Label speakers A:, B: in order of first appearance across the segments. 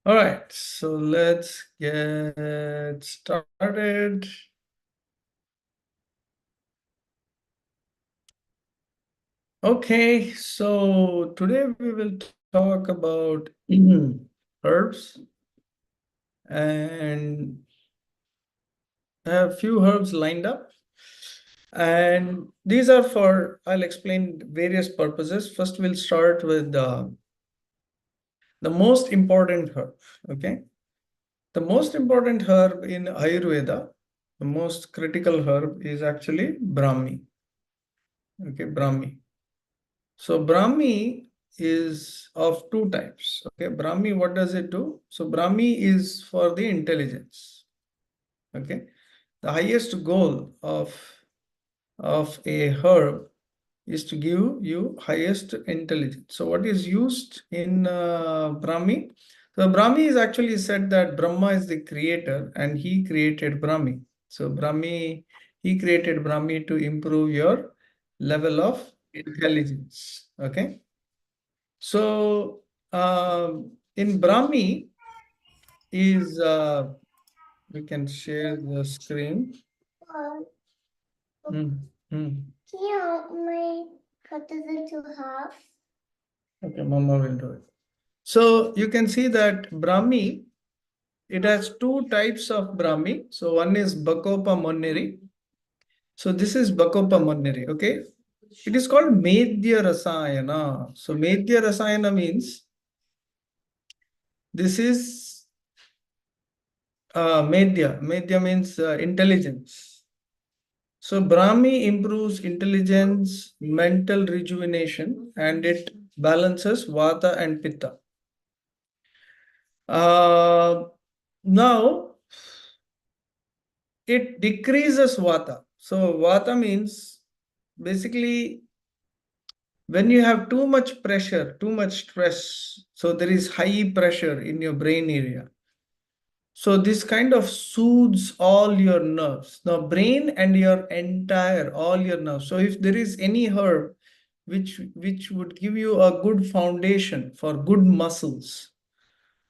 A: All right, so let's get started. Okay, so today we will talk about herbs, and I have a few herbs lined up. And these are I'll explain various purposes. First, we'll start with the most important herb, okay? The most important herb in Ayurveda, the most critical herb is actually Brahmi. Okay, Brahmi. So Brahmi is of two types. Okay, Brahmi, what does it do? So Brahmi is for the intelligence. Okay, the highest goal of a herb is to give you highest intelligence. So what is used in Brahmi? So Brahmi is actually said that Brahma is the creator and he created Brahmi. So Brahmi, he created Brahmi to improve your level of intelligence. Okay. So in Brahmi is we can share the screen. Mm, mm.
B: Can you help me cut this into half?
A: Okay, Mama will do it. So you can see that Brahmi, it has two types of Brahmi. So one is Bacopa Monneri. So this is Bacopa Monneri, okay? It is called Medhya Rasayana. So Medhya Rasayana means this is Medhya. Medhya means intelligence. So Brahmi improves intelligence, mental rejuvenation, and it balances Vata and Pitta. Now, it decreases Vata. So Vata means basically when you have too much pressure, too much stress, so there is high pressure in your brain area. So this kind of soothes all your nerves, the brain and your entire, all your nerves. So if there is any herb which would give you a good foundation for good muscles,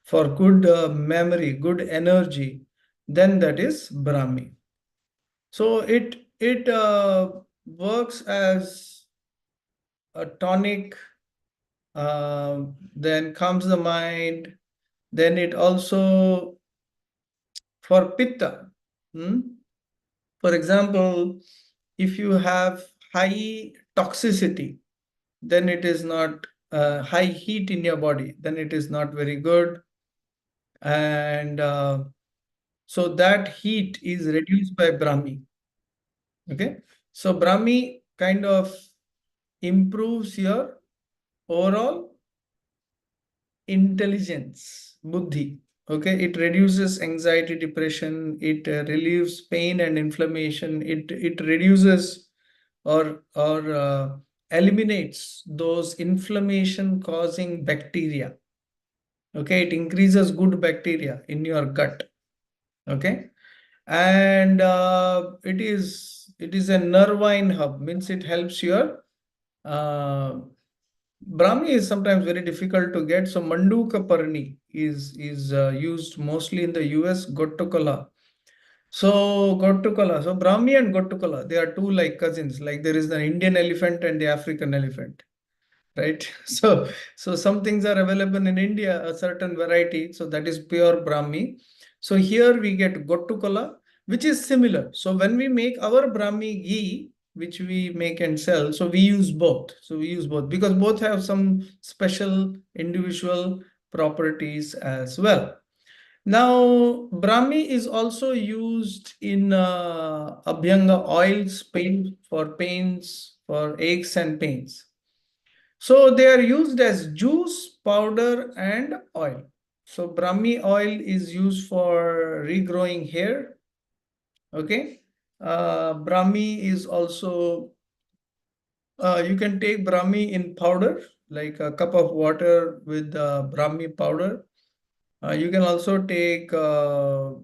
A: for good memory, good energy, then that is Brahmi. So it works as a tonic, then calms the mind. Then it also for Pitta. Hmm? For example, if you have high toxicity, then it is not high heat in your body, then it is not very good. And so that heat is reduced by Brahmi. Okay. So Brahmi kind of improves your overall intelligence, buddhi. Okay, it reduces anxiety, depression, it relieves pain and inflammation, it reduces or eliminates those inflammation causing bacteria. Okay, it increases good bacteria in your gut. Okay, and it is a nervine hub, means it helps your uh, Brahmi is sometimes very difficult to get. So Manduka Parni is used mostly in the US, Gottukala. So Gottukala, so Brahmi and Gottukala, they are two like cousins. Like there is the Indian elephant and the African elephant, right? So some things are available in India, a certain variety. So that is pure Brahmi. So here we get Gottukala, which is similar. So when we make our Brahmi ghee, which we make and sell, so we use both. So we use both because both have some special individual properties as well. Now, Brahmi is also used in Abhyanga oils, pain for pains, for aches and pains. So they are used as juice, powder, and oil. So Brahmi oil is used for regrowing hair. Okay. Brahmi is also, you can take Brahmi in powder, like a cup of water with Brahmi powder. You can also take Brahmi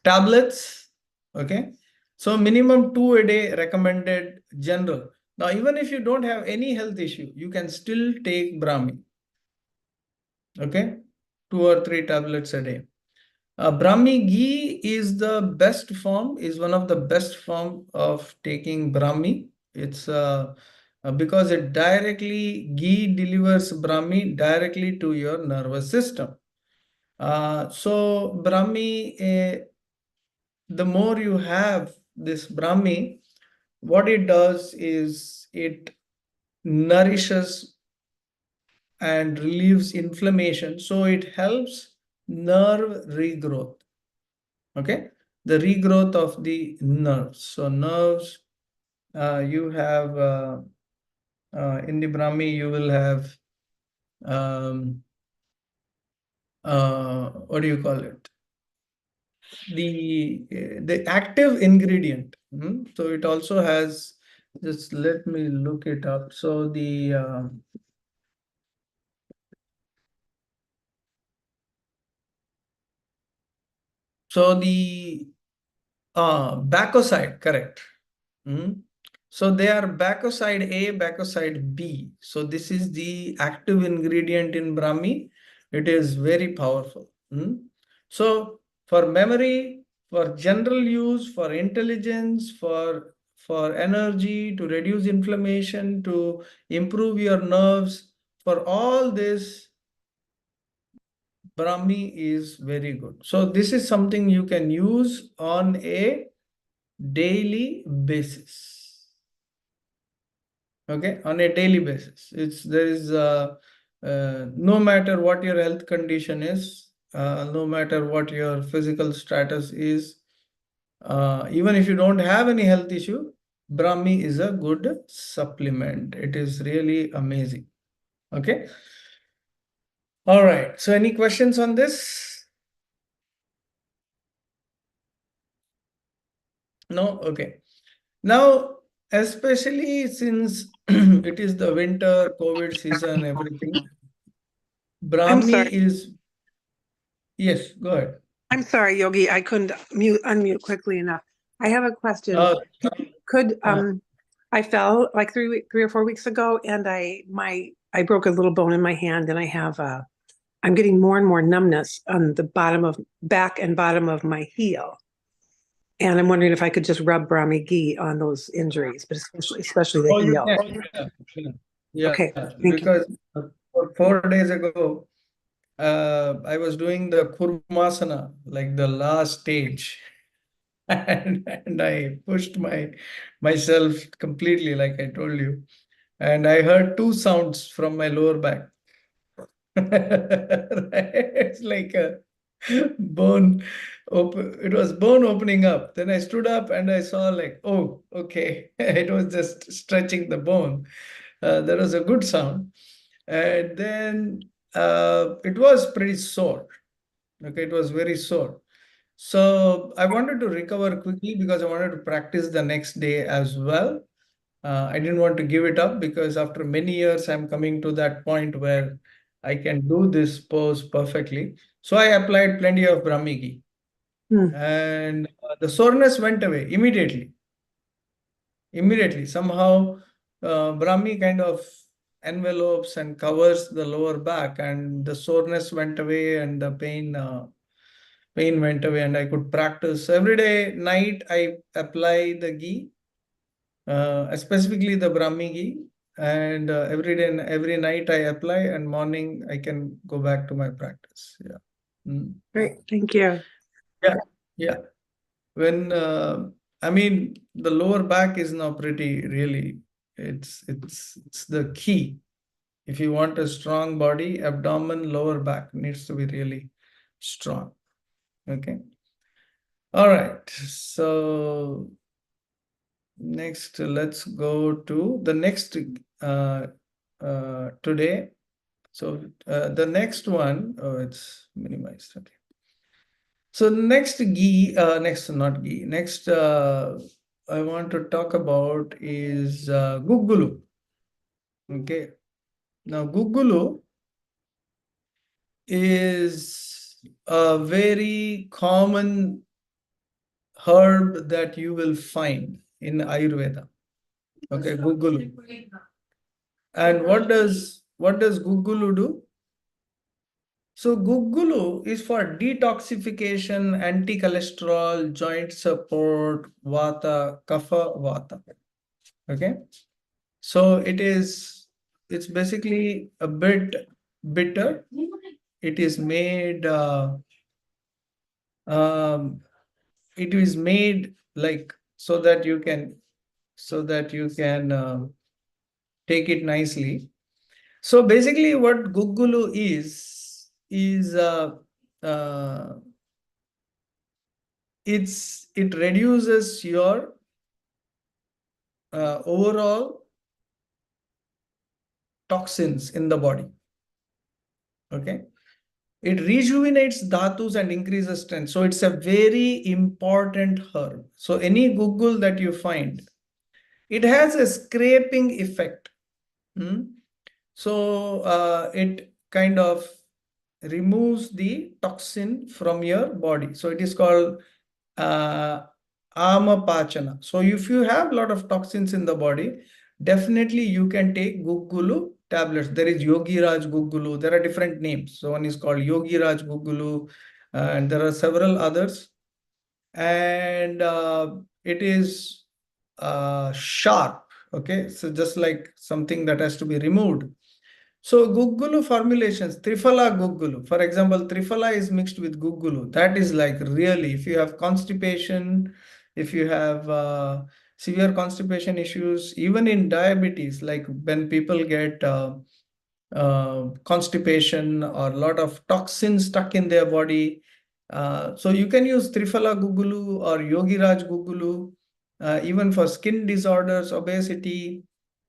A: tablets. Okay, so minimum two a day recommended general. Now, even if you don't have any health issue, you can still take Brahmi. Okay, 2 or 3 tablets a day. Brahmi ghee is the best form, is one of the best form of taking Brahmi. It's because it directly, ghee delivers Brahmi directly to your nervous system. So Brahmi, the more you have this Brahmi, what it does is it nourishes and relieves inflammation. So it helps nerve regrowth. Okay, the regrowth of the nerves. So nerves, you have in the Brahmi, you will have what do you call it? The active ingredient. So it also has. Just let me look it up. So the bacoside, correct. So they are bacoside A, bacoside B. So this is the active ingredient in Brahmi. It is very powerful. So for memory, for general use, for intelligence, for energy, to reduce inflammation, to improve your nerves, for all this, Brahmi is very good. So this is something you can use on a daily basis. Okay, on a daily basis. There is no matter what your health condition is, no matter what your physical status is, even if you don't have any health issue, Brahmi is a good supplement. It is really amazing. Okay. All right. So any questions on this? No? Okay. Now, especially since it is the winter, COVID season, everything,
C: I'm sorry.
A: Brahmi is, yes, go ahead.
C: I'm sorry, Yogi. I couldn't unmute quickly enough. I have a question. Could I fell like 3 or 4 weeks ago, and I broke a little bone in my hand, and I'm getting more and more numbness on the back and bottom of my heel. And I'm wondering if I could just rub Brahmi ghee on those injuries, but especially the heel.
A: Yeah,
C: Okay,
A: because 4 days ago, I was doing the Kurmasana, like the last stage, and I pushed myself completely, like I told you, and I heard 2 sounds from my lower back. It's like a bone open. It was bone opening up. Then I stood up and I saw like, oh, okay. It was just stretching the bone. There was a good sound. And then it was pretty sore. Okay, it was very sore. So I wanted to recover quickly because I wanted to practice the next day as well. I didn't want to give it up because after many years, I'm coming to that point where I can do this pose perfectly. So I applied plenty of Brahmi ghee. And the soreness went away immediately. Somehow, Brahmi kind of envelopes and covers the lower back, and the soreness went away, and the pain went away, and I could practice every day. Night, I apply the ghee, specifically the Brahmi ghee, and every day and every night I apply, and morning I can go back to my practice. Yeah.
C: Great, thank you.
A: Yeah. When I mean, the lower back is now pretty really. It's the key. If you want a strong body, abdomen, lower back needs to be really strong. Okay. All right. So next, let's go to the next today. So the next one, oh, it's minimized. Okay. So next not ghee. Next, I want to talk about is Guggulu. Okay. Now Guggulu is a very common herb that you will find in Ayurveda. Okay, Gugulu. And what does Gugulu do? So Gugulu is for detoxification, anti-cholesterol, joint support, Vata, Kapha, Vata. Okay. So it's basically a bit bitter. It is made like so that you can take it nicely. So basically what Gugulu is it reduces your overall toxins in the body. Okay. It rejuvenates dhatus and increases strength. So it's a very important herb. So any Gugul that you find, it has a scraping effect. So it kind of removes the toxin from your body. So it is called Amapachana. So if you have a lot of toxins in the body, definitely you can take Gugulu tablets. There is Yogiraj Gugulu. There are different names. So one is called Yogiraj Gugulu, and there are several others. And it is sharp. Okay, so just like something that has to be removed. So Gugulu formulations, Triphala Gugulu. For example, Triphala is mixed with Gugulu. That is like really, if you have constipation, if you have severe constipation issues, even in diabetes, like when people get constipation or a lot of toxins stuck in their body. So you can use Triphala Gugulu or Yogiraj Gugulu, even for skin disorders, obesity,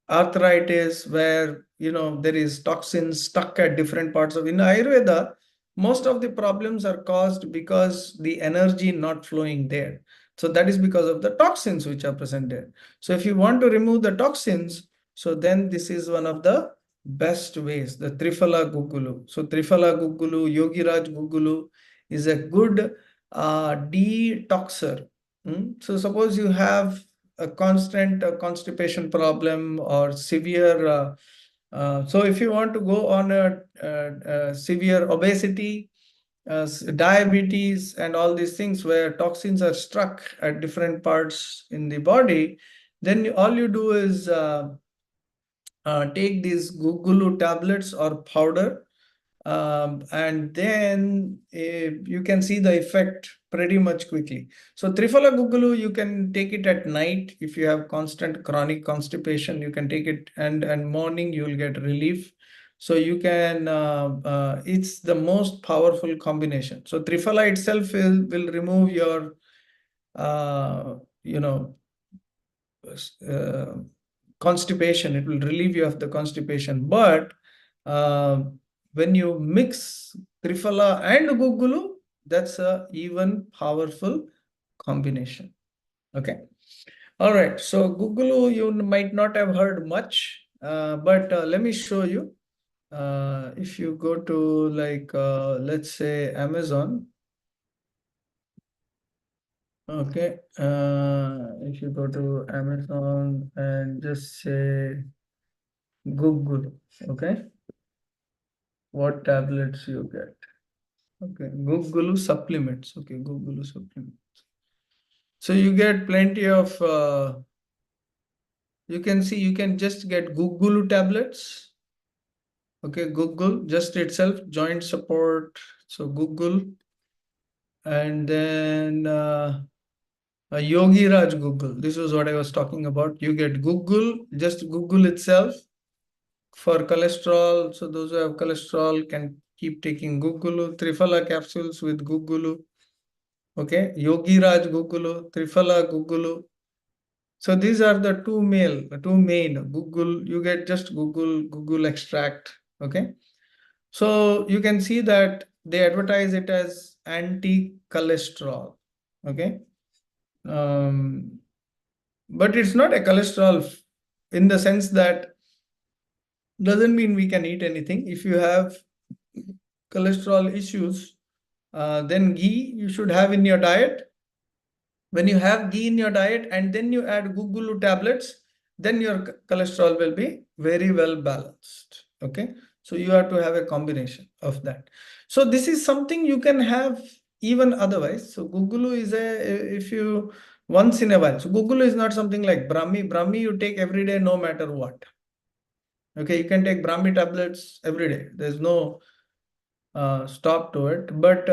A: arthritis, where there is toxins stuck at different parts of. In Ayurveda, most of the problems are caused because the energy not flowing there. So that is because of the toxins which are present there. So if you want to remove the toxins, so then this is one of the best ways, the Triphala Gugulu. So Triphala Gugulu, Yogiraj Gugulu is a good detoxer. So suppose you have a constant constipation problem or severe so if you want to go on a severe obesity, diabetes and all these things where toxins are stuck at different parts in the body, then all you do is take these Gugulu tablets or powder, and then you can see the effect pretty much quickly. So Triphala Gugulu, you can take it at night. If you have constant chronic constipation, you can take it, and morning you will get relief. So you can, it's the most powerful combination. So Triphala itself will remove your, constipation. It will relieve you of the constipation. But when you mix Triphala and Gugulu, that's a even powerful combination. Okay. All right. So Gugulu, you might not have heard much, but let me show you. If you go to like, let's say Amazon. Okay. If you go to Amazon and just say Gugulu, okay. What tablets you get? Okay, Gugulu supplements. Okay, Gugulu supplements. So you get plenty of, you can see, you can just get Gugulu tablets. Okay, Google just itself, joint support. So Google, and then Yogiraj Google. This is what I was talking about. You get Google, just Google itself for cholesterol. So those who have cholesterol can keep taking Gugulu, Triphala capsules with Gugulu. Okay, Yogiraj Gugulu, Triphala Gugulu. So these are the two main Google. You get just Google extract. Okay, so you can see that they advertise it as anti-cholesterol. Okay, but it's not a cholesterol in the sense that doesn't mean we can eat anything. If you have cholesterol issues, then ghee you should have in your diet. When you have ghee in your diet and then you add Gugulu tablets, then your cholesterol will be very well balanced. Okay, so you have to have a combination of that. So this is something you can have even otherwise. So Gugulu is if you once in a while. So Gugulu is not something like Brahmi. Brahmi you take every day no matter what. Okay, you can take Brahmi tablets every day. There's no stop to it. But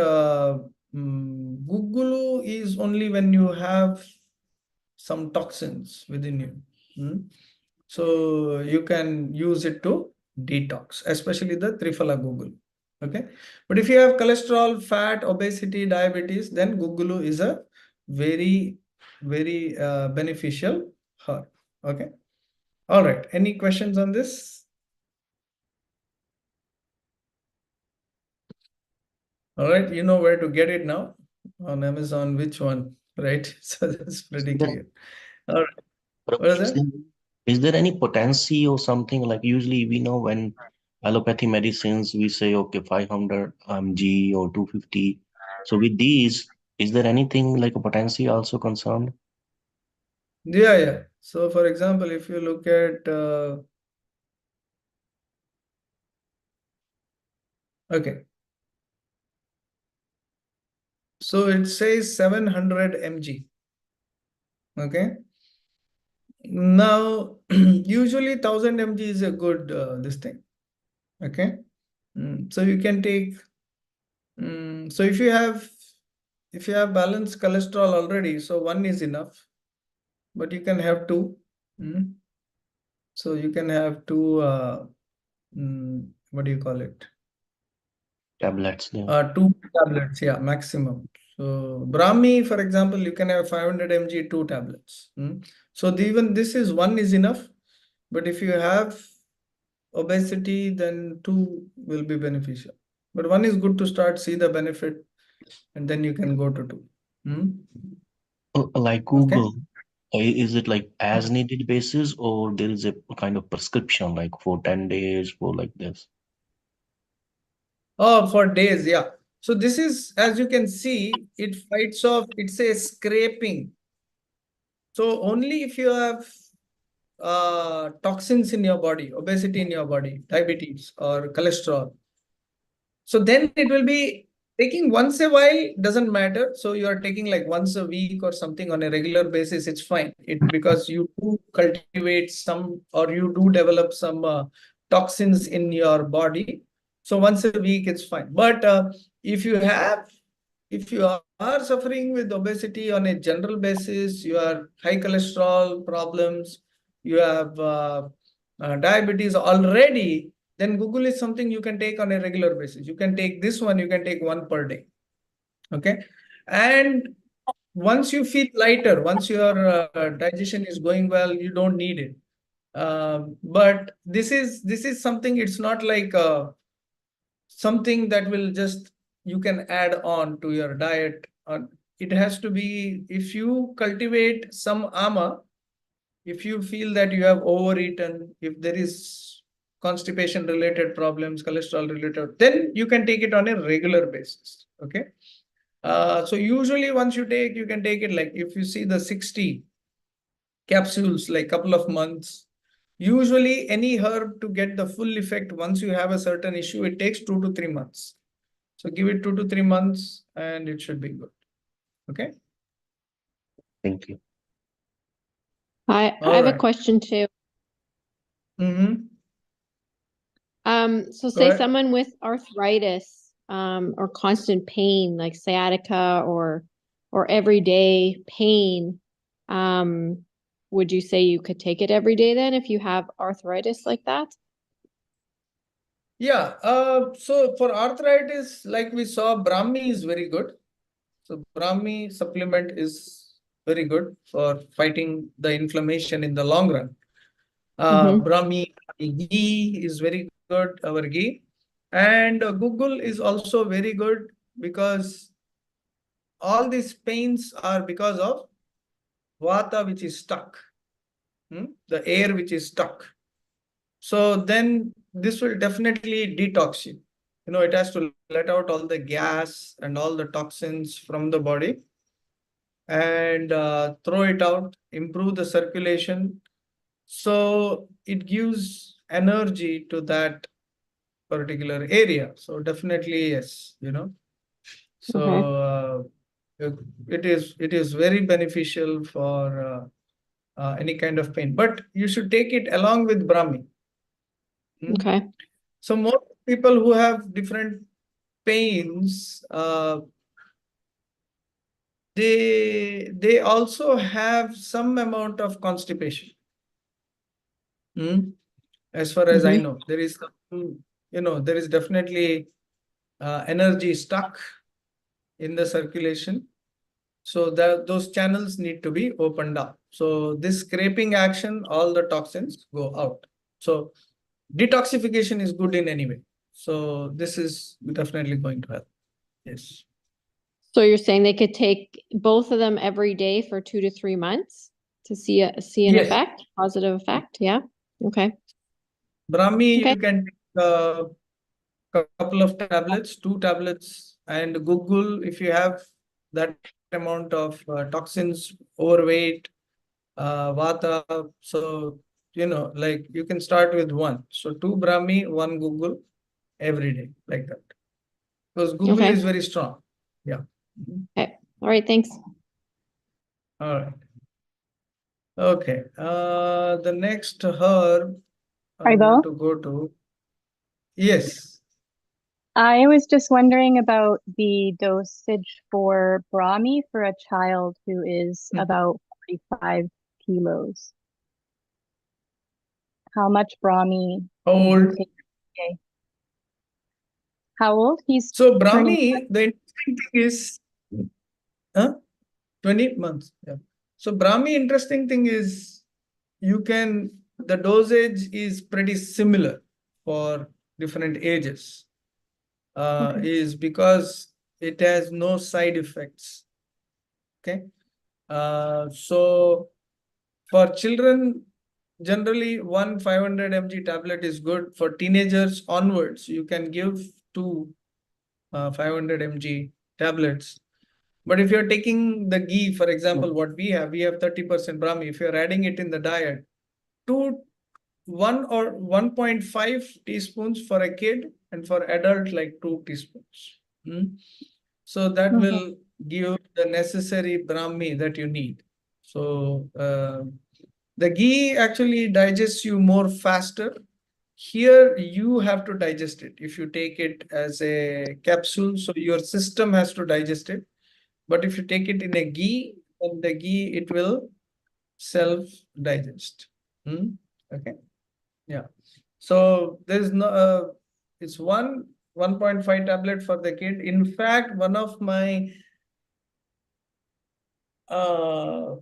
A: Gugulu is only when you have some toxins within you. So you can use it to detox, especially the Triphala Gugulu. Okay, but if you have cholesterol, fat, obesity, diabetes, then Gugulu is a very, very beneficial herb. Okay. All right. Any questions on this? All right. You know where to get it now on Amazon. Which one? Right. So that's pretty clear. All right. What is that?
D: Is there any potency or something like usually we know when allopathy medicines we say okay 500 mg or 250. So with these, is there anything like a potency also concerned?
A: Yeah. So for example, if you look at okay. So it says 700 mg. Okay. Now, usually 1000 mg is a good this thing. Okay. So you can take. So if you have balanced cholesterol already, so one is enough, but you can have two. So you can have two. What do you call it?
D: Tablets. Yeah.
A: 2 tablets, yeah, maximum. So Brahmi, for example, you can have 500 mg 2 tablets. So even this is one is enough, but if you have obesity, then 2 will be beneficial. But one is good to start, see the benefit, and then you can go to 2.
D: Like Google, is it like as needed basis or there is a kind of prescription like for 10 days for like this?
A: Oh, for days, yeah. So this is, as you can see, it fights off, it's a scraping. So only if you have toxins in your body, obesity in your body, diabetes or cholesterol. So then it will be taking once a while doesn't matter. So you are taking like once a week or something on a regular basis, it's fine. Because you do cultivate some or you do develop some toxins in your body. So once a week, it's fine. But if you are suffering with obesity on a general basis, you are high cholesterol problems, you have diabetes already, then Google is something you can take on a regular basis. You can take this one, you can take one per day. Okay. And once you feel lighter, once your digestion is going well, you don't need it. But this is something, it's not like something that will just you can add on to your diet. It has to be, if you cultivate some ama, if you feel that you have overeaten, if there is constipation related problems, cholesterol related, then you can take it on a regular basis. Okay. So usually once you can take it like if you see the 60 capsules, like couple of months. Usually any herb to get the full effect once you have a certain issue, it takes 2 to 3 months. So give it 2 to 3 months and it should be good. Okay.
D: Thank you.
E: I have a question too. So say someone with arthritis, or constant pain, like sciatica or everyday pain, would you say you could take it every day then if you have arthritis like that?
A: Yeah. So for arthritis, like we saw, Brahmi is very good. So Brahmi supplement is very good for fighting the inflammation in the long run. Brahmi ghee is very good, our ghee. And Google is also very good because all these pains are because of vata which is stuck, the air which is stuck. So then this will definitely detox you. It has to let out all the gas and all the toxins from the body and throw it out, improve the circulation. So it gives energy to that particular area. So definitely yes, So it is very beneficial for any kind of pain, but you should take it along with Brahmi.
E: Okay.
A: So most people who have different pains, they also have some amount of constipation. As far as I know, there is there is definitely energy stuck in the circulation. So those channels need to be opened up. So this scraping action, all the toxins go out. So detoxification is good in any way. So this is definitely going to help. Yes.
E: So you're saying they could take both of them every day for 2 to 3 months to see an
A: Yes.
E: effect, positive effect? Yeah. Okay.
A: Brahmi,
E: Okay.
A: you can take a couple of tablets, 2 tablets, and Google if you have that amount of toxins, overweight, vata. So, like you can start with 1. So 2 Brahmi, 1 Google every day, like that. Because Google
E: Okay.
A: is very strong. Yeah.
E: Okay. All right. Thanks.
A: All right. Okay. The next herb I
F: Hi,
A: want
F: Bo.
A: to go to. Yes.
F: I was just wondering about the dosage for Brahmi for a child who is about 45 kilos. How much Brahmi
A: How
F: can he
A: old?
F: take a day? How old? He's
A: So
F: turning
A: Brahmi, the interesting thing is 20 months. Yeah. So Brahmi, interesting thing is the dosage is pretty similar for different ages.
F: Okay.
A: Is because it has no side effects. Okay. So for children, generally 500 mg tablet is good. For teenagers onwards, you can give 2 500 mg tablets. But if you're taking the ghee, for example, what we have 30% Brahmi. If you're adding it in the diet, 1 or 1.5 teaspoons for a kid, and for adult like 2 teaspoons. So that will give the necessary Brahmi that you need. So the ghee actually digests you more faster. Here you have to digest it. If you take it as a capsule, so your system has to digest it. But if you take it in a ghee, then the ghee, it will self-digest. Okay. Yeah. So there's no, it's 1.5 tablet for the kid. In fact, one of my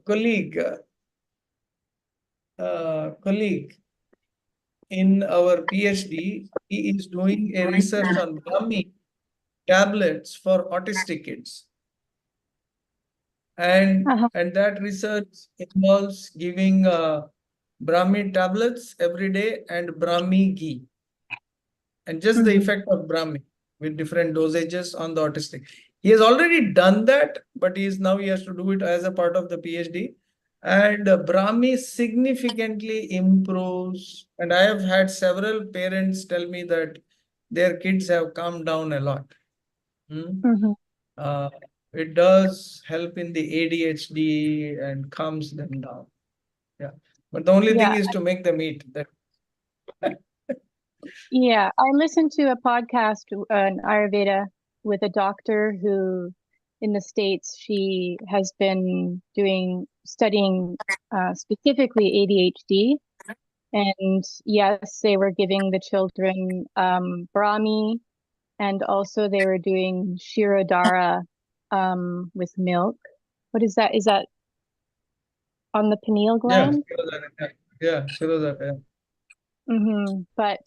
A: colleague in our PhD, he is doing a research on Brahmi tablets for autistic kids. And that research involves giving Brahmi tablets every day and Brahmi ghee. And just the effect of Brahmi with different dosages on the autistic. He has already done that, but he has to do it as a part of the PhD. And Brahmi significantly improves. And I have had several parents tell me that their kids have calmed down a lot. It does help in the ADHD and calms them down. Yeah. But the only thing is to make them eat.
F: Yeah, I listened to a podcast, an Ayurveda, with a doctor who, in the States, she has been studying specifically ADHD. And yes, they were giving the children Brahmi, and also they were doing Shirodhara with milk. What is that? Is that on the pineal gland?
A: Yeah, Shirodhara.
F: But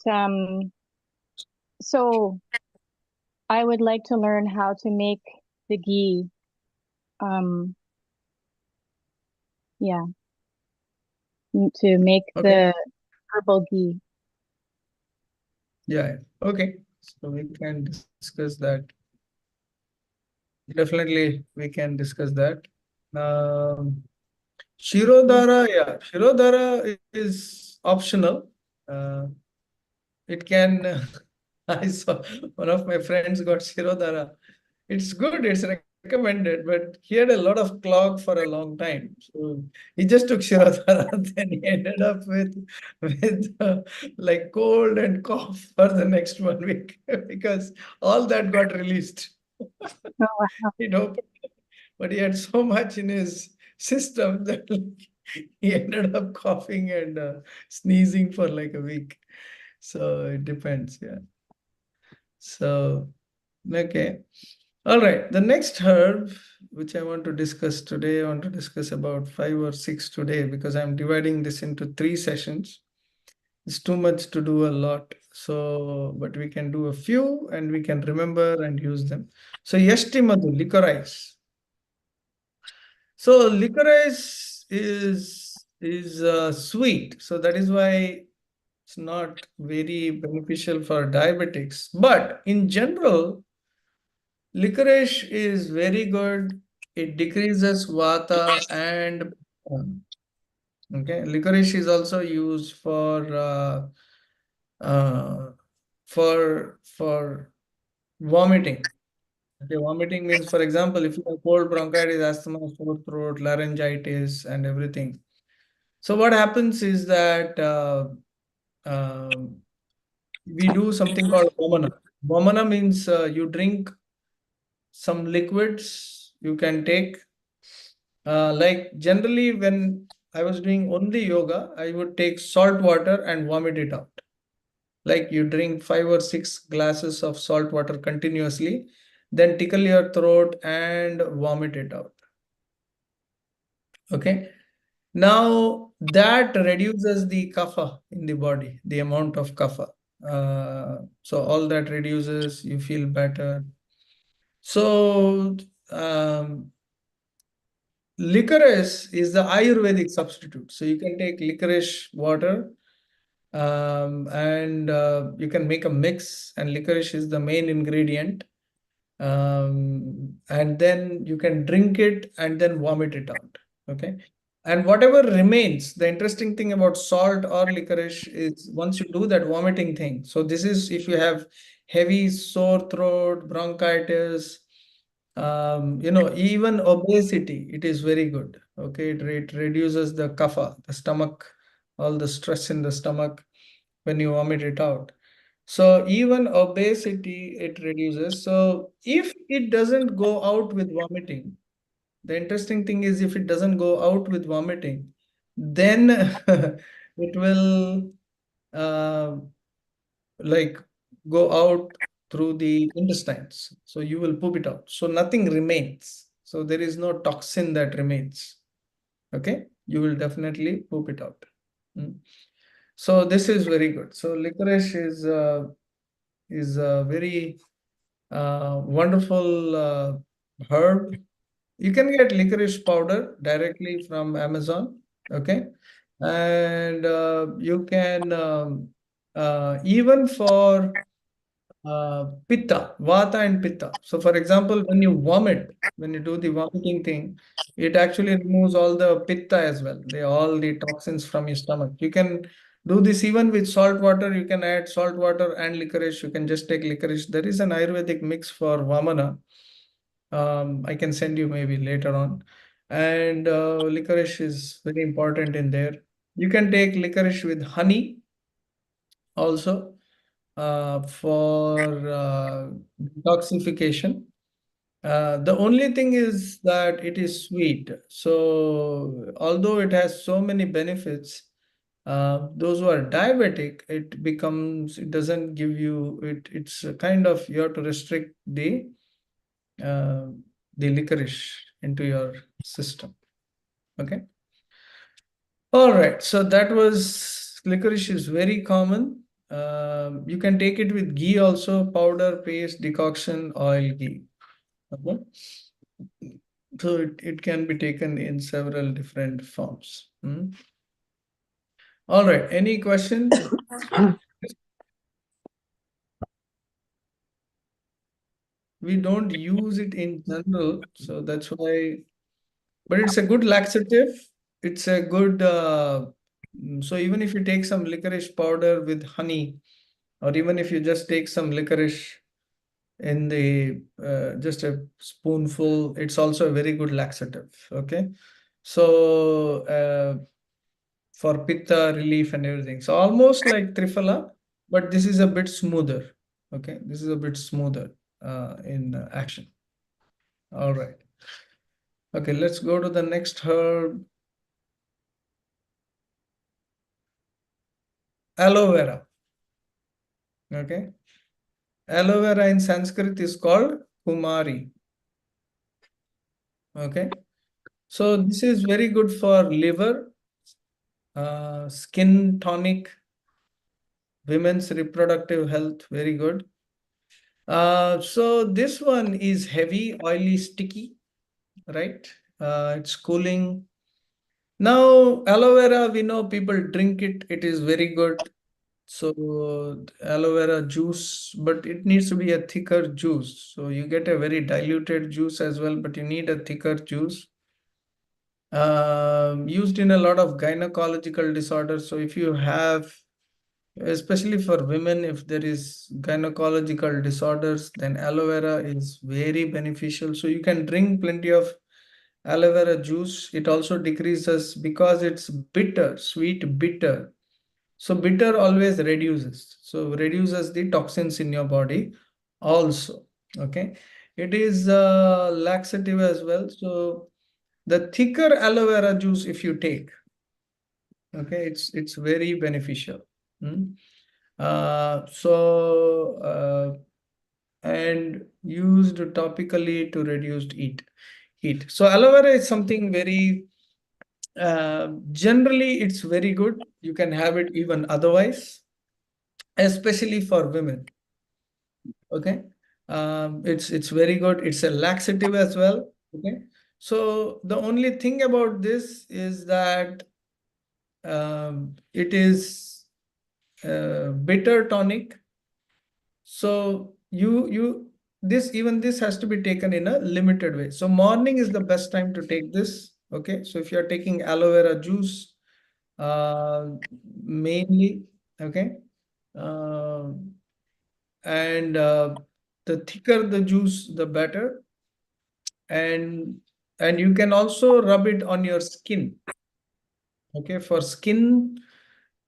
F: so I would like to learn how to make the ghee. Yeah, to make the herbal ghee.
A: Yeah. Okay. So we can discuss that. Definitely, we can discuss that. Shirodhara, yeah, Shirodhara is optional. It can, I saw one of my friends got Shirodhara. It's good, it's recommended, but he had a lot of clog for a long time. So he just took Shirodhara, then he ended up with like cold and cough for the next 1 week because all that got released.
F: Oh, wow.
A: It opened, but he had so much in his system that he ended up coughing and sneezing for like a week. So it depends, yeah. So, okay. All right. The next herb, which I want to discuss today, I want to discuss about 5 or 6 today because I'm dividing this into 3 sessions. It's too much to do a lot. So, but we can do a few and we can remember and use them. So, Yashti Madhu, licorice. So, licorice is sweet. So, that is why it's not very beneficial for diabetics. But in general, licorice is very good. It decreases vata and okay. Licorice is also used uh, for vomiting. Okay, vomiting means, for example, if you have cold bronchitis, asthma, sore throat, laryngitis, and everything. So what happens is that we do something called vamana. Vamana means you drink some liquids you can take. Like generally, when I was doing only yoga, I would take salt water and vomit it out. Like you drink 5 or 6 glasses of salt water continuously, then tickle your throat and vomit it out. Okay. Now that reduces the kapha in the body, the amount of kapha. So all that reduces, you feel better. So licorice is the Ayurvedic substitute. So you can take licorice water and you can make a mix, and licorice is the main ingredient. And then you can drink it and then vomit it out. Okay. And whatever remains, the interesting thing about salt or licorice is once you do that vomiting thing. So this is if you have heavy sore throat, bronchitis, even obesity, it is very good. Okay, it reduces the kapha, the stomach, all the stress in the stomach when you vomit it out. So even obesity, it reduces. So if it doesn't go out with vomiting, the interesting thing is if it doesn't go out with vomiting, then it will uh, like go out through the intestines. So you will poop it out. So nothing remains. So there is no toxin that remains. Okay, you will definitely poop it out. So this is very good. So licorice is a very wonderful herb. You can get licorice powder directly from Amazon. Okay, and you can even for pitta, vata and pitta. So for example, when you vomit, when you do the vomiting thing, it actually removes all the pitta as well. All the toxins from your stomach. You can do this even with salt water. You can add salt water and licorice. You can just take licorice. There is an Ayurvedic mix for vamana. I can send you maybe later on. And licorice is very important in there. You can take licorice with honey also for detoxification. The only thing is that it is sweet. So although it has so many benefits, those who are diabetic, it doesn't give you it. It's a kind of you have to restrict the licorice into your system. Okay. All right. So that was licorice is very common. You can take it with ghee also, powder, paste, decoction, oil, ghee. Okay. So it can be taken in several different forms. All right. Any questions? We don't use it in general, so that's why, but it's a good laxative. it's a good, so even if you take some licorice powder with honey, or even if you just take some licorice in the, just a spoonful, it's also a very good laxative, okay? So, for pitta relief and everything. So almost like Triphala, but this is a bit smoother, okay? This is a bit smoother in action. All right. Okay, let's go to the next herb. Aloe vera. Okay. Aloe vera in Sanskrit is called Kumari. Okay. So this is very good for liver, skin tonic, women's reproductive health, very good. So this one is heavy, oily, sticky, right? It's cooling. Now, aloe vera, we know people drink it. It is very good. So aloe vera juice, but it needs to be a thicker juice. So you get a very diluted juice as well, but you need a thicker juice. Used in a lot of gynecological disorders. So if you have, especially for women, if there is gynecological disorders, then aloe vera is very beneficial. So you can drink plenty of aloe vera juice. It also decreases because it's bitter, sweet, bitter. So bitter always reduces. So reduces the toxins in your body also. Okay. It is laxative as well. So the thicker aloe vera juice, if you take, okay, it's very beneficial. And used topically to reduce heat. So aloe vera is something very, generally it's very good. You can have it even otherwise, especially for women. Okay. It's very good. It's a laxative as well. Okay. So the only thing about this is that it is bitter tonic. So this has to be taken in a limited way. So morning is the best time to take this. Okay. So if you're taking aloe vera juice, mainly, okay. And the thicker the juice, the better. And you can also rub it on your skin. Okay, for skin,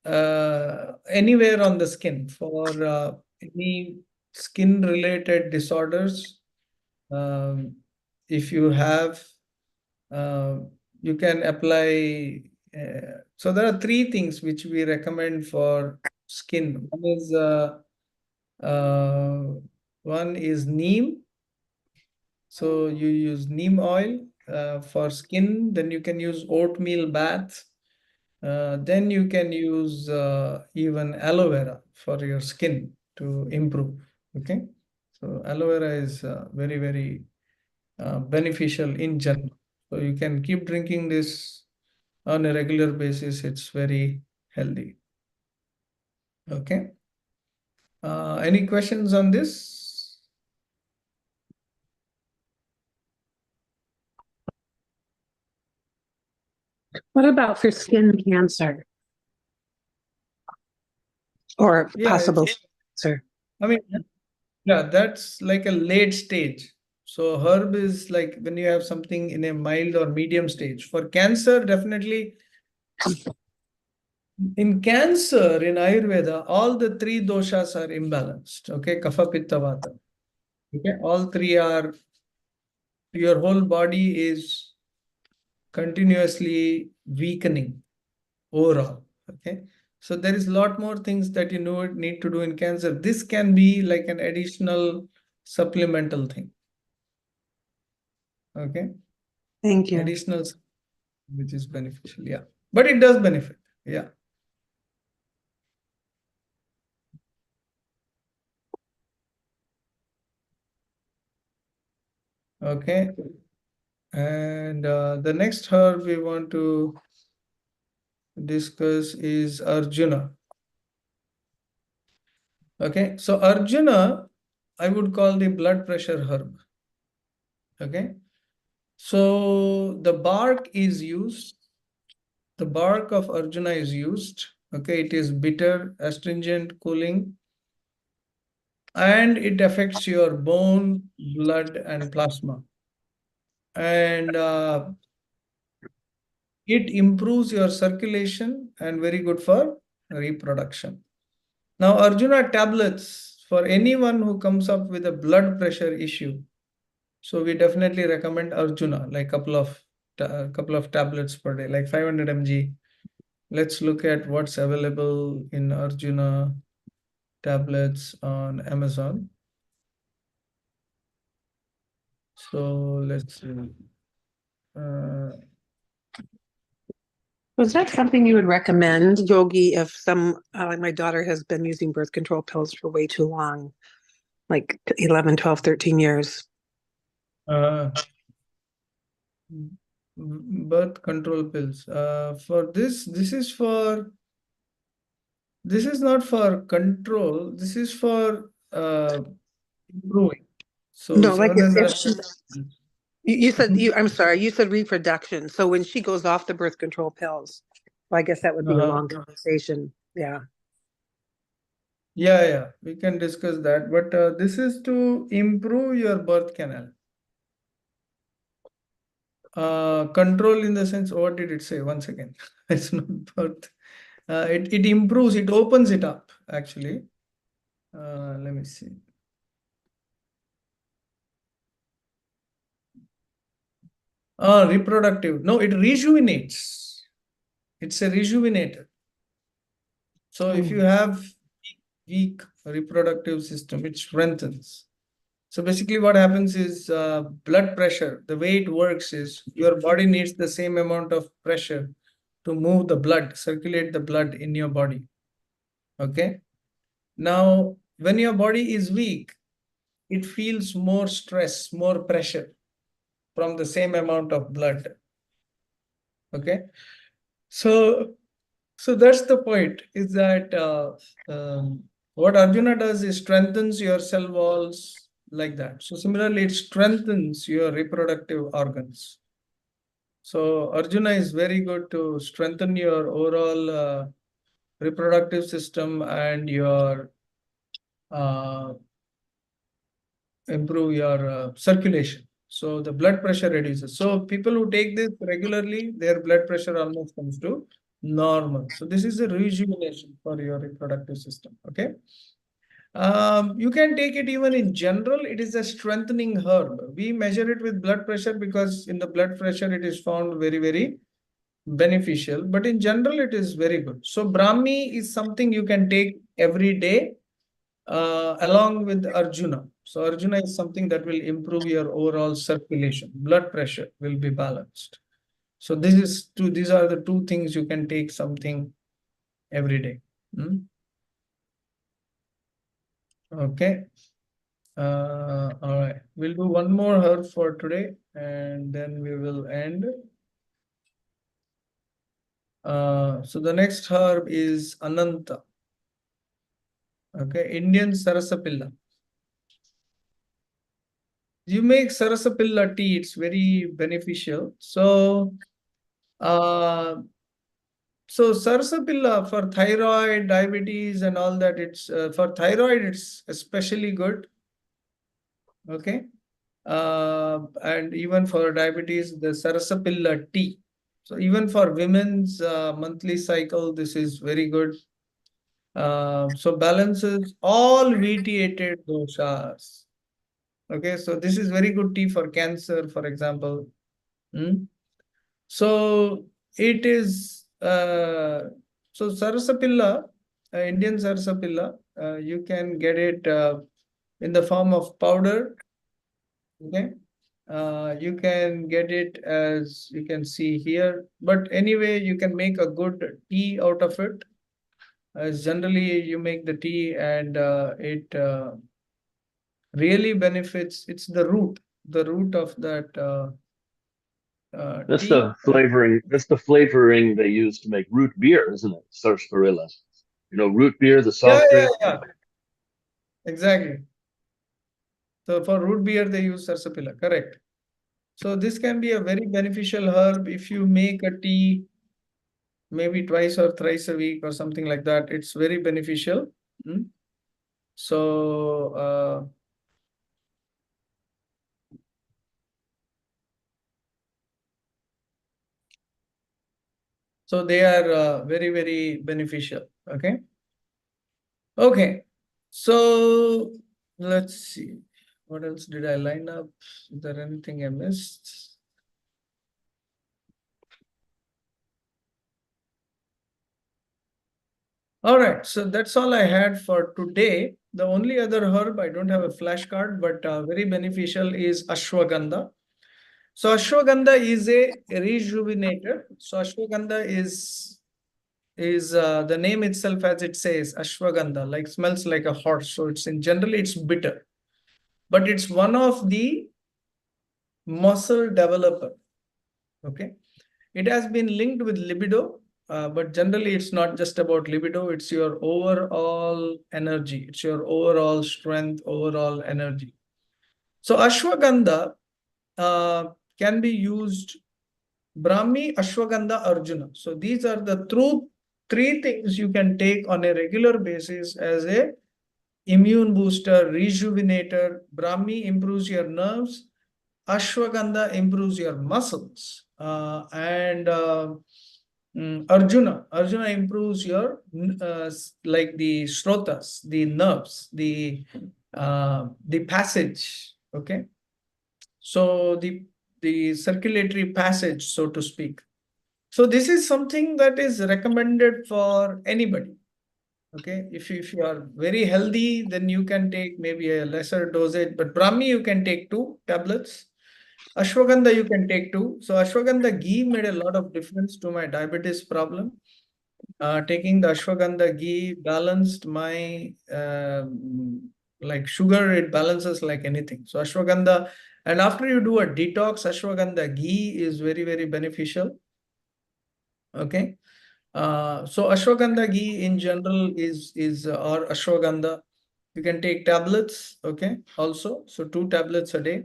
A: anywhere on the skin, for any skin related disorders. If you have, you can apply. So there are three things which we recommend for skin. One is neem. So you use neem oil for skin. Then you can use oatmeal bath. Then you can use even aloe vera for your skin to improve. Okay. So aloe vera is very, very beneficial in general. So you can keep drinking this on a regular basis. It's very healthy. Okay. Any questions on this?
C: What about for skin cancer? Or
A: Yeah,
C: possible cancer?
A: I mean, yeah, that's like a late stage. So herb is like when you have something in a mild or medium stage. For cancer, definitely. In cancer, in Ayurveda, all the three doshas are imbalanced. Okay, Kapha, Pitta, Vata. Okay, all three are, your whole body is continuously weakening overall. Okay, so there is a lot more things that you need to do in cancer. This can be like an additional supplemental thing. Okay,
C: Thank you.
A: additional, which is beneficial. Yeah, but it does benefit. Yeah. Okay. And the next herb we want to discuss is Arjuna. Okay, so Arjuna, I would call the blood pressure herb. Okay, so the bark is used the bark of Arjuna is used. Okay, it is bitter, astringent, cooling, and it affects your bone, blood, and plasma. And it improves your circulation and very good for reproduction. Now, Arjuna tablets for anyone who comes up with a blood pressure issue. So we definitely recommend Arjuna, like couple of tablets per day, like 500 mg. Let's look at what's available in Arjuna tablets on Amazon. So let's see.
C: Was that something you would recommend, Yogi, if like my daughter has been using birth control pills for way too long, like 11, 12, 13 years?
A: Birth control pills. For this is not for control. This is for improving. So
C: No, like you said, I'm sorry, you said reproduction. So when she goes off the birth control pills, well, I guess that would be a long conversation. Yeah.
A: Yeah, we can discuss that. But this is to improve your birth canal. Control in the sense, what did it say? One second. It's not birth. It improves, it opens it up, actually. Let me see. Reproductive. No, it rejuvenates. It's a rejuvenator. So if you have weak reproductive system, it strengthens. So basically what happens is blood pressure, the way it works is your body needs the same amount of pressure to move the blood, circulate the blood in your body. Okay. Now, when your body is weak, it feels more stress, more pressure from the same amount of blood. Okay. So that's the point, is that what Arjuna does is strengthens your cell walls like that. So similarly, it strengthens your reproductive organs. So Arjuna is very good to strengthen your overall reproductive system and your improve your circulation. So the blood pressure reduces. So people who take this regularly, their blood pressure almost comes to normal. So this is a rejuvenation for your reproductive system. Okay. You can take it even in general. It is a strengthening herb. We measure it with blood pressure because in the blood pressure it is found very, very beneficial. But in general, it is very good. So Brahmi is something you can take every day along with Arjuna. So Arjuna is something that will improve your overall circulation. Blood pressure will be balanced. So these are the two things you can take something every day. Okay. All right. We'll do one more herb for today and then we will end. So the next herb is Ananta. Okay, Indian Sarasapilla. You make Sarasapilla tea, it's very beneficial. So Sarasapilla for thyroid, diabetes, and all that, it's for thyroid, it's especially good. Okay. And even for diabetes, the Sarasapilla tea. So even for women's monthly cycle, this is very good. So balances all vitiated doshas. Okay, so this is very good tea for cancer, for example. So it is so Sarasapilla, Indian Sarasapilla, you can get it in the form of powder. Okay, you can get it as you can see here, but anyway, you can make a good tea out of it. As generally, you make the tea and it really benefits. It's the root of that.
G: That's
A: tea.
G: the flavoring. That's the flavoring they use to make root beer, isn't it? Sarsaparilla. You know, root beer, the soft drink.
A: Yeah. Exactly. So for root beer, they use Sarsaparilla. Correct. So this can be a very beneficial herb if you make a tea maybe twice or thrice a week or something like that. It's very beneficial. So so they are very, very beneficial. Okay. Okay. So let's see. What else did I line up? Is there anything I missed? All right, so that's all I had for today. The only other herb, I don't have a flashcard, but very beneficial is ashwagandha. So ashwagandha is a rejuvenator. So ashwagandha is the name itself, as it says, ashwagandha, like smells like a horse. So it's generally it's bitter, but it's one of the muscle developer. Okay, it has been linked with libido. But generally, it's not just about libido, it's your overall energy, it's your overall strength, overall energy. So ashwagandha can be used Brahmi, ashwagandha, Arjuna. So these are the three things you can take on a regular basis as a immune booster, rejuvenator. Brahmi improves your nerves, ashwagandha improves your muscles, and Arjuna improves your like the shrotas, the nerves, the passage. Okay, so the circulatory passage, so to speak. So this is something that is recommended for anybody. Okay, if you are very healthy, then you can take maybe a lesser dosage. But Brahmi, you can take 2 tablets. Ashwagandha, you can take 2. So ashwagandha ghee made a lot of difference to my diabetes problem. Taking the ashwagandha ghee balanced my like sugar, it balances like anything. So ashwagandha, and after you do a detox, ashwagandha ghee is very, very beneficial. Okay. So ashwagandha ghee in general is or ashwagandha. You can take tablets, okay, also. So 2 tablets a day.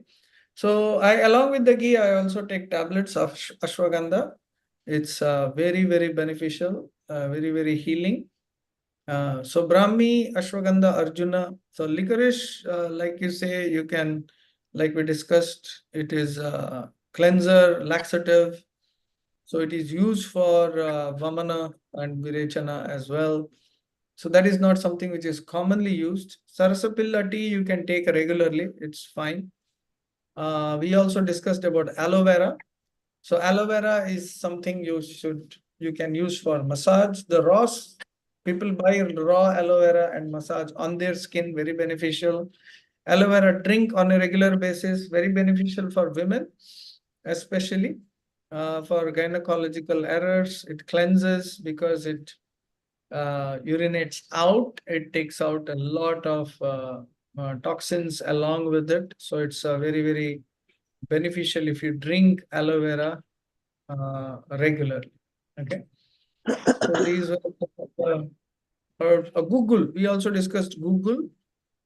A: So along with the ghee, I also take tablets of ashwagandha. It's very, very beneficial, very, very healing. So Brahmi, ashwagandha, Arjuna. So licorice, like you say, you can, like we discussed, it is cleanser, laxative. So it is used for Vamana and Virechana as well. So that is not something which is commonly used. Sarasapilla tea you can take regularly, it's fine. We also discussed about aloe vera. So aloe vera is something you can use for massage. The raw, people buy raw aloe vera and massage on their skin, very beneficial. Aloe vera drink on a regular basis, very beneficial for women, especially for gynecological errors. It cleanses because it urinates out. It takes out a lot of toxins along with it. So it's very, very beneficial if you drink aloe vera regularly. Okay. So these were Google. We also discussed Google.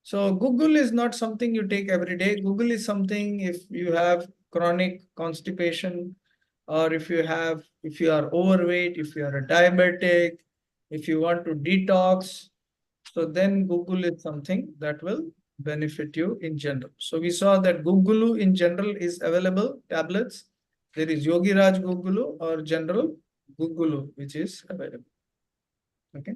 A: So Google is not something you take every day. Google is something if you have chronic constipation, or if you are overweight, if you are a diabetic, if you want to detox, so then Google is something that will benefit you in general. So we saw that Gugulu in general is available, tablets. There is Yogi Raj Gugulu or general Gugulu, which is available. Okay.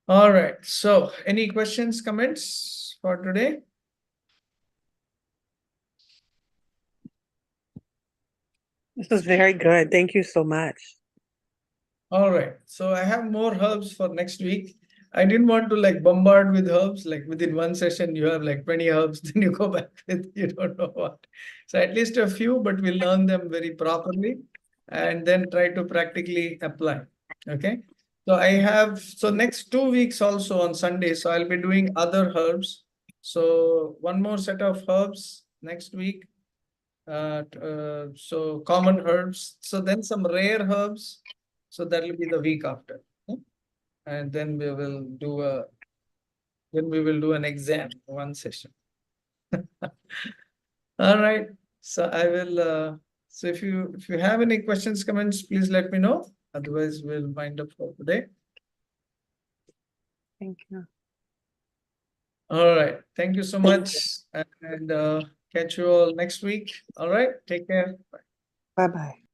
A: All right. So any questions, comments for today?
C: This is very good. Thank you so much.
A: All right. So I have more herbs for next week. I didn't want to like bombard with herbs, like within one session, you have like 20 herbs, then you go back with you don't know what. So at least a few, but we'll learn them very properly and then try to practically apply. Okay. So next 2 weeks also on Sunday, so I'll be doing other herbs. So one more set of herbs next week. So common herbs. So then some rare herbs. So that will be the week after. Okay? And then we will do an exam, one session. All right. So I will So if you have any questions, comments, please let me know. Otherwise, we'll wind up for today.
C: Thank you.
A: All right. Thank you so much. And catch you all next week. All right. Take care. Bye.
C: Bye-bye.